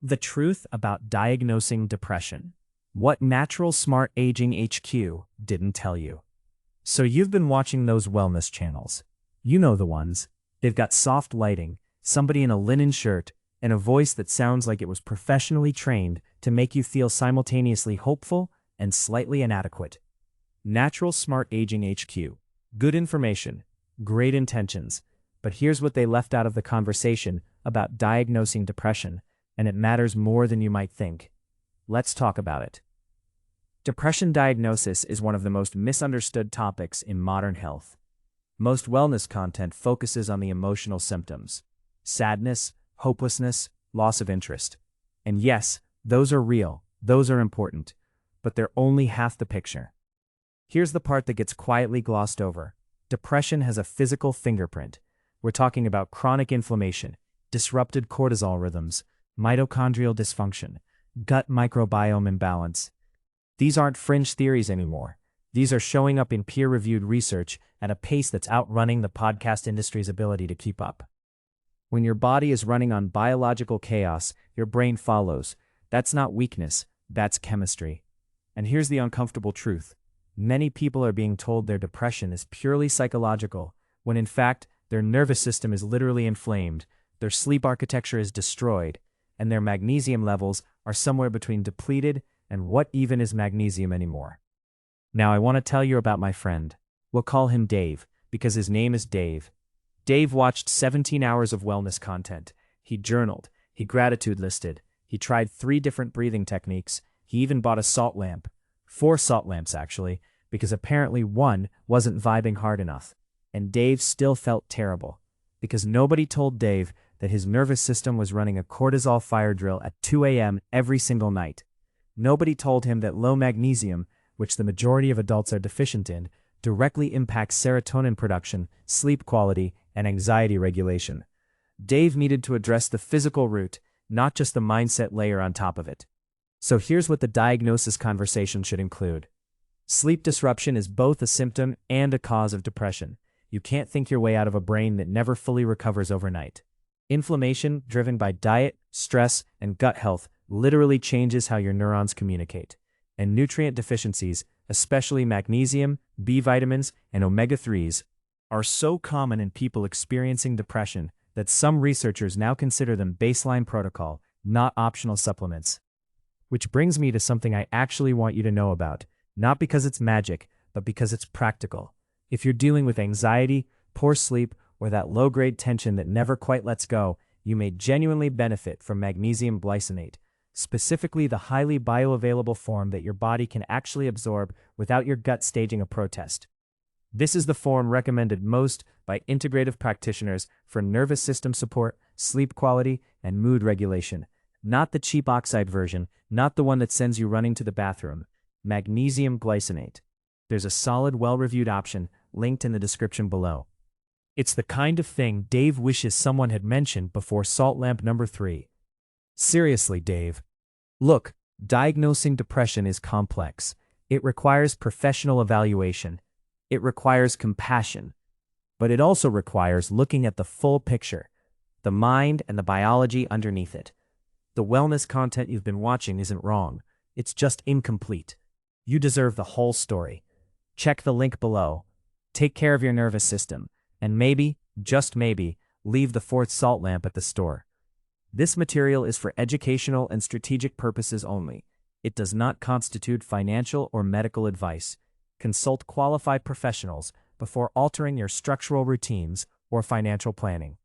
The truth about diagnosing depression. What Natural Smart Aging HQ didn't tell you. So you've been watching those wellness channels. You know the ones. They've got soft lighting, somebody in a linen shirt, and a voice that sounds like it was professionally trained to make you feel simultaneously hopeful and slightly inadequate. Natural Smart Aging HQ. Good information, great intentions, but here's what they left out of the conversation about diagnosing depression, and it matters more than you might think. Let's talk about it. Depression diagnosis is one of the most misunderstood topics in modern health. Most wellness content focuses on the emotional symptoms: sadness, hopelessness, loss of interest. And yes, those are real, those are important, but they're only half the picture. Here's the part that gets quietly glossed over. Depression has a physical fingerprint. We're talking about chronic inflammation, disrupted cortisol rhythms, mitochondrial dysfunction, gut microbiome imbalance. These aren't fringe theories anymore. These are showing up in peer-reviewed research at a pace that's outrunning the podcast industry's ability to keep up. When your body is running on biological chaos, your brain follows. That's not weakness, that's chemistry. And here's the uncomfortable truth. Many people are being told their depression is purely psychological, when in fact, their nervous system is literally inflamed, their sleep architecture is destroyed, and their magnesium levels are somewhere between depleted and what even is magnesium anymore. Now I want to tell you about my friend. We'll call him Dave, because his name is Dave. Dave watched 17 hours of wellness content. He journaled, he gratitude listed, he tried 3 different breathing techniques, he even bought a salt lamp. 4 salt lamps actually, because apparently one wasn't vibing hard enough. And Dave still felt terrible, because nobody told Dave that his nervous system was running a cortisol fire drill at 2 a.m. every single night. Nobody told him that low magnesium, which the majority of adults are deficient in, directly impacts serotonin production, sleep quality, and anxiety regulation. Dave needed to address the physical root, not just the mindset layer on top of it. So here's what the diagnosis conversation should include. Sleep disruption is both a symptom and a cause of depression. You can't think your way out of a brain that never fully recovers overnight. Inflammation, driven by diet, stress, and gut health, literally changes how your neurons communicate. And nutrient deficiencies, especially magnesium, B vitamins, and omega-3s, are so common in people experiencing depression that some researchers now consider them baseline protocol, not optional supplements. Which brings me to something I actually want you to know about, not because it's magic, but because it's practical. If you're dealing with anxiety, poor sleep, or that low-grade tension that never quite lets go, you may genuinely benefit from magnesium glycinate, specifically the highly bioavailable form that your body can actually absorb without your gut staging a protest. This is the form recommended most by integrative practitioners for nervous system support, sleep quality, and mood regulation. Not the cheap oxide version, not the one that sends you running to the bathroom. Magnesium glycinate. There's a solid, well-reviewed option linked in the description below. It's the kind of thing Dave wishes someone had mentioned before salt lamp number 3. Seriously, Dave. Look, diagnosing depression is complex. It requires professional evaluation. It requires compassion. But it also requires looking at the full picture, the mind and the biology underneath it. The wellness content you've been watching isn't wrong. It's just incomplete. You deserve the whole story. Check the link below. Take care of your nervous system. And maybe, just maybe, leave the 4th salt lamp at the store. This material is for educational and strategic purposes only. It does not constitute financial or medical advice. Consult qualified professionals before altering your structural routines or financial planning.